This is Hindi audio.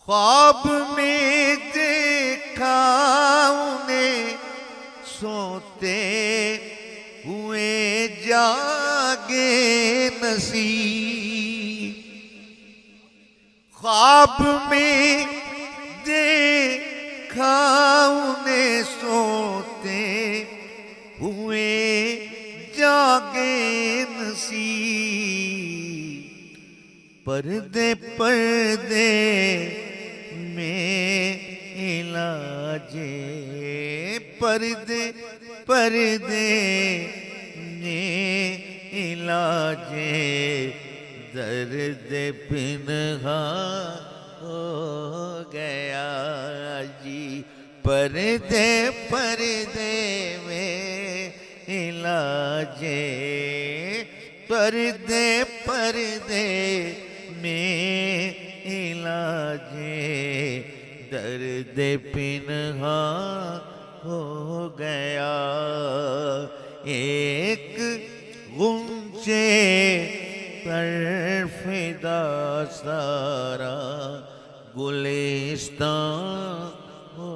ख्वाब में देखा उन्हें सोते हुए जागे नसीब। ख्वाब में देखा उन्हें सोते हुए जागे नसीब। पर्दे पर्दे में इलाजे, पर्दे पर्दे में इलाजे दर्द पिन्हा हो गया जी। पर्दे पर्दे में इलाजे, पर्दे पर्दे में इलाजे दर्द पिन्हा हो गया। एक गुंजे पर फिदा सारा गुलिस्तान हो